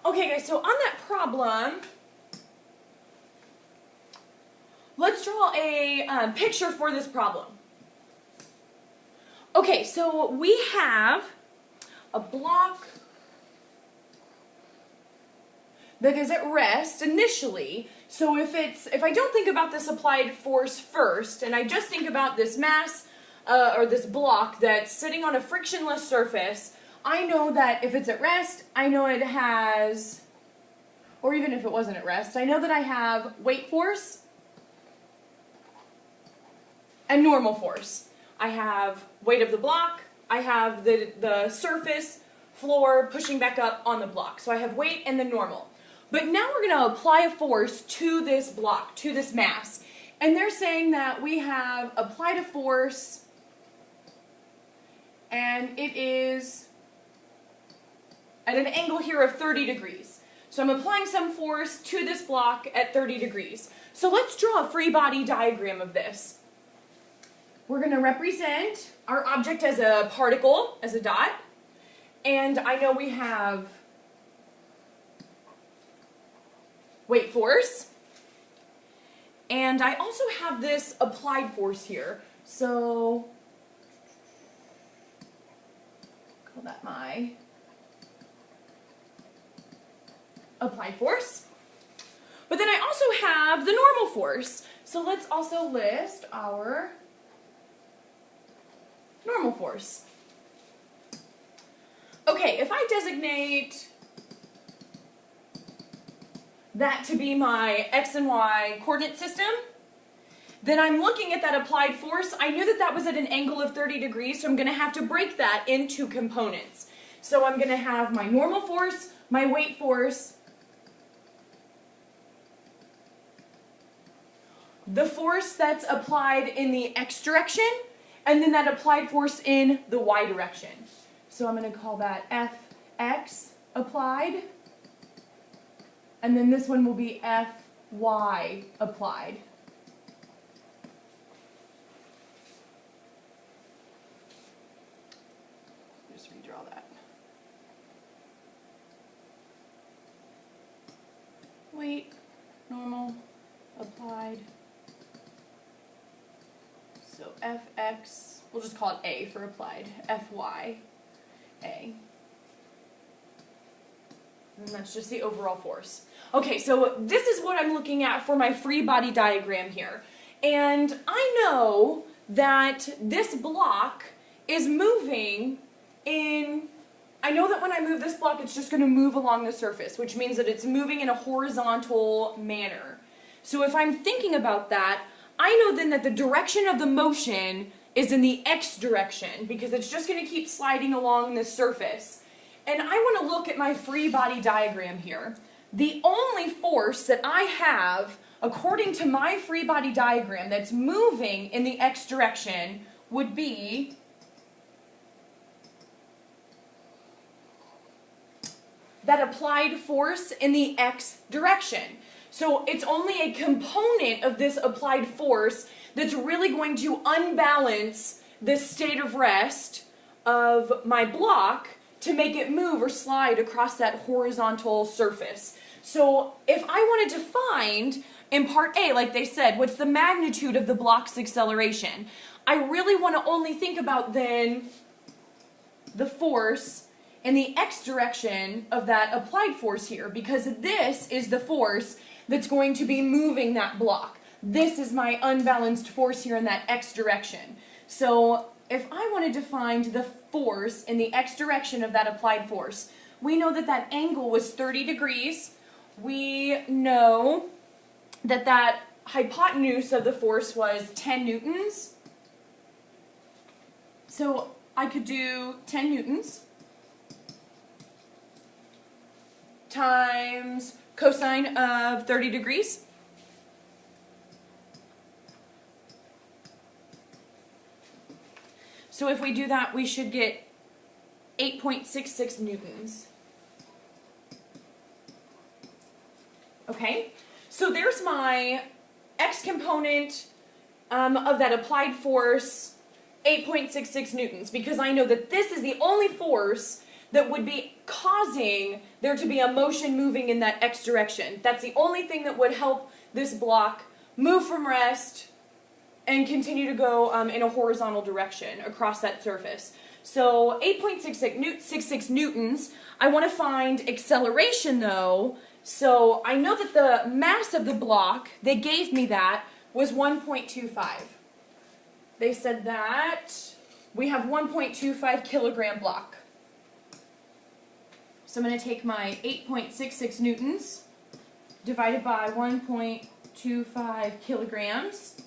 Okay guys, so on that problem, let's draw a picture for this problem. Okay, so we have a block that is at rest initially. So if I don't think about this applied force first, and I just think about this mass or this block that's sitting on a frictionless surface, I know that if it's at rest, I know it has, or even if it wasn't at rest, I know that I have weight force and normal force. I have weight of the block, I have the surface, floor pushing back up on the block. So I have weight and then normal. But now we're going to apply a force to this block, to this mass. And they're saying that we have applied a force, and it is at an angle here of 30 degrees. So I'm applying some force to this block at 30 degrees. So let's draw a free body diagram of this. We're going to represent our object as a particle, as a dot. And I know we have weight force. And I also have this applied force here. So, call that my applied force. But then I also have the normal force. So let's also list our normal force. Okay, if I designate that to be my x and y coordinate system, then I'm looking at that applied force. I knew that that was at an angle of 30 degrees, so I'm going to have to break that into components. So I'm going to have my normal force, my weight force, the force that's applied in the x direction, and then that applied force in the y direction. So I'm going to call that Fx applied, and then this one will be Fy applied. Just redraw that. Weight, normal, applied. So Fx, we'll just call it A for applied, Fy, A. And that's just the overall force. Okay, so this is what I'm looking at for my free body diagram here. And I know that this block is moving I know that when I move this block, it's just going to move along the surface, which means that it's moving in a horizontal manner. So if I'm thinking about that, I know then that the direction of the motion is in the x direction, because it's just going to keep sliding along this surface. And I want to look at my free body diagram here. The only force that I have, according to my free body diagram, that's moving in the x direction would be that applied force in the x direction. So it's only a component of this applied force that's really going to unbalance the state of rest of my block to make it move or slide across that horizontal surface. So if I wanted to find, in part A, like they said, what's the magnitude of the block's acceleration, I really want to only think about then the force in the x direction of that applied force here, because this is the force that's going to be moving that block. This is my unbalanced force here in that x direction. So if I wanted to find the force in the x direction of that applied force, we know that that angle was 30 degrees. We know that that hypotenuse of the force was 10 newtons. So I could do 10 newtons times cosine of 30 degrees. So if we do that, we should get 8.66 newtons. Okay, so there's my x component of that applied force, 8.66 newtons, because I know that this is the only force that would be causing there to be a motion moving in that x direction. That's the only thing that would help this block move from rest and continue to go in a horizontal direction across that surface. So 8.66 newtons. I want to find acceleration though. So I know that the mass of the block, they gave me that, was 1.25. They said that we have 1.25 kilogram block. So I'm going to take my 8.66 newtons divided by 1.25 kilograms.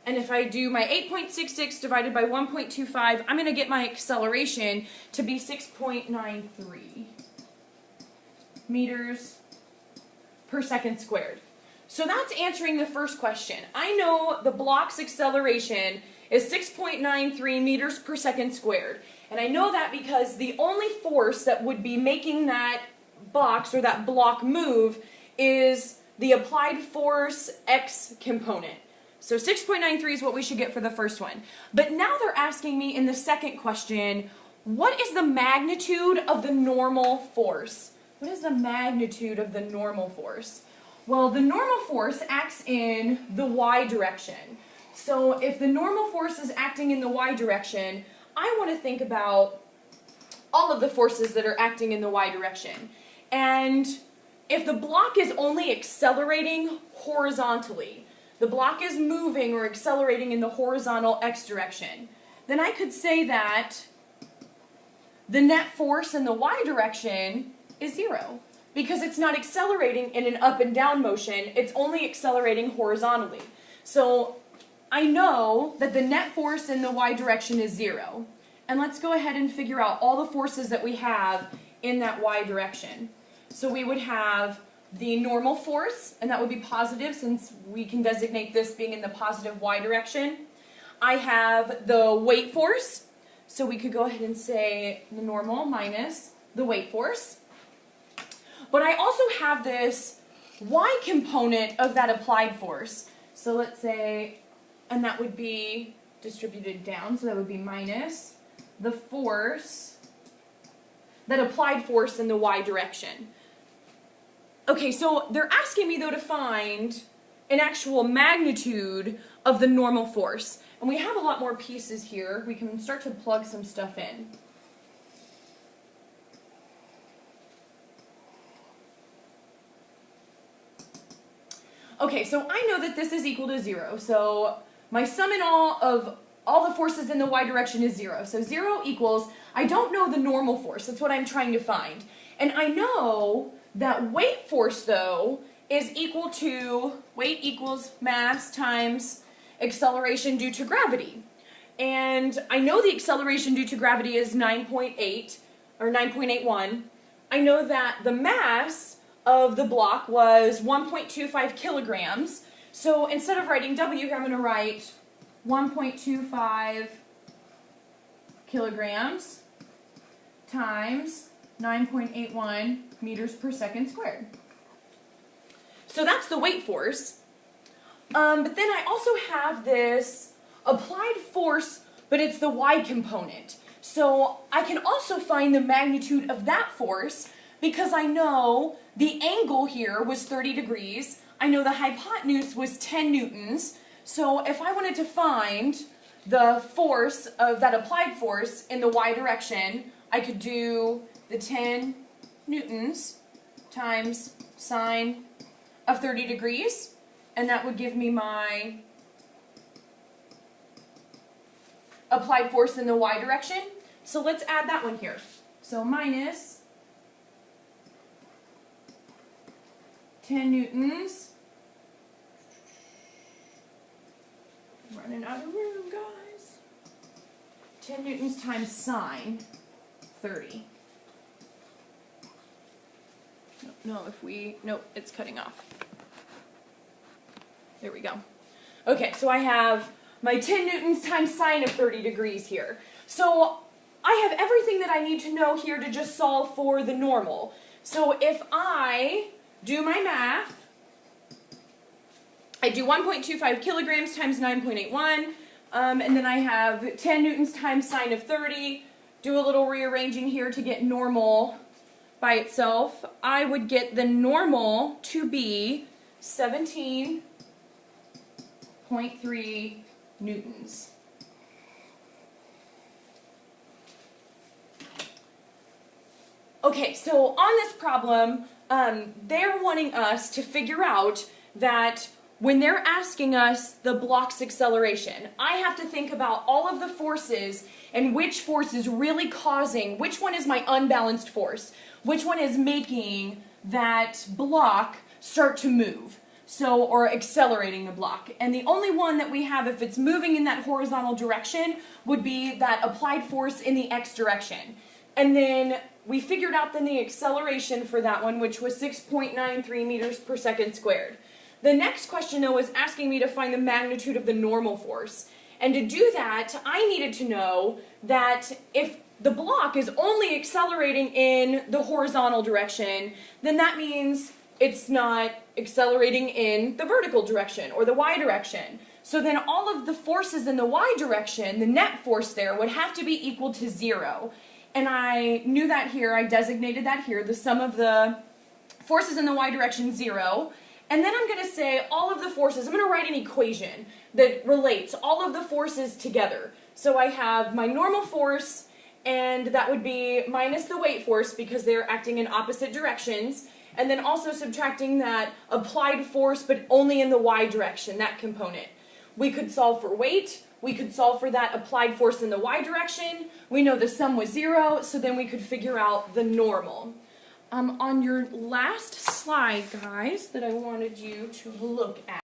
And if I do my 8.66 divided by 1.25, I'm going to get my acceleration to be 6.93 meters per second squared. So that's answering the first question. I know the block's acceleration is 6.93 meters per second squared. And I know that because the only force that would be making that box or that block move is the applied force X component. So 6.93 is what we should get for the first one. But now they're asking me in the second question, what is the magnitude of the normal force? What is the magnitude of the normal force? Well, the normal force acts in the y direction. So if the normal force is acting in the y direction, I want to think about all of the forces that are acting in the y direction. And if the block is only accelerating horizontally, the block is moving or accelerating in the horizontal x direction, then I could say that the net force in the y direction is 0. Because it's not accelerating in an up and down motion, it's only accelerating horizontally. So I know that the net force in the y direction is 0. And let's go ahead and figure out all the forces that we have in that y direction. So we would have the normal force, and that would be positive since we can designate this being in the positive y direction. I have the weight force, so we could go ahead and say the normal minus the weight force. But I also have this y component of that applied force. So let's say, and that would be distributed down, so that would be minus the force, that applied force in the y direction. Okay, so they're asking me though to find an actual magnitude of the normal force. And we have a lot more pieces here. We can start to plug some stuff in. Okay, so I know that this is equal to 0. So my sum in all of all the forces in the y direction is 0. So 0 equals, I don't know the normal force. That's what I'm trying to find. And I know that weight force, though, is equal to, weight equals mass times acceleration due to gravity. And I know the acceleration due to gravity is 9.8, or 9.81. I know that the mass of the block was 1.25 kilograms. So instead of writing W here, I'm going to write 1.25 kilograms times 9.81 meters per second squared. So that's the weight force. But then I also have this applied force, but it's the y component. So I can also find the magnitude of that force because I know the angle here was 30 degrees. I know the hypotenuse was 10 newtons. So if I wanted to find the force of that applied force in the y direction, I could do the 10 newtons times sine of 30 degrees, and that would give me my applied force in the y direction. So let's add that one here. So minus 10 newtons. Running out of room, guys. 10 newtons times sine 30. No, it's cutting off. There we go. Okay, so I have my 10 newtons times sine of 30 degrees here. So I have everything that I need to know here to just solve for the normal. So if I do my math, I do 1.25 kilograms times 9.81, and then I have 10 newtons times sine of 30, do a little rearranging here to get normal by itself, I would get the normal to be 17.3 newtons. Okay, so on this problem, they're wanting us to figure out that when they're asking us the block's acceleration, I have to think about all of the forces and which force is really causing, which one is my unbalanced force, which one is making that block start to move, so, or accelerating the block. And the only one that we have, if it's moving in that horizontal direction, would be that applied force in the x direction. And then we figured out then the acceleration for that one, which was 6.93 meters per second squared. The next question, though, is asking me to find the magnitude of the normal force. And to do that, I needed to know that if the block is only accelerating in the horizontal direction, then that means it's not accelerating in the vertical direction or the y direction. So then all of the forces in the y direction, the net force there, would have to be equal to 0. And I knew that here, I designated that here, the sum of the forces in the y direction, 0. And then I'm going to say all of the forces, I'm going to write an equation that relates all of the forces together. So I have my normal force, and that would be minus the weight force because they're acting in opposite directions, and then also subtracting that applied force but only in the y direction, that component. We could solve for weight, we could solve for that applied force in the y direction, we know the sum was 0, so then we could figure out the normal. On your last slide, guys, that I wanted you to look at,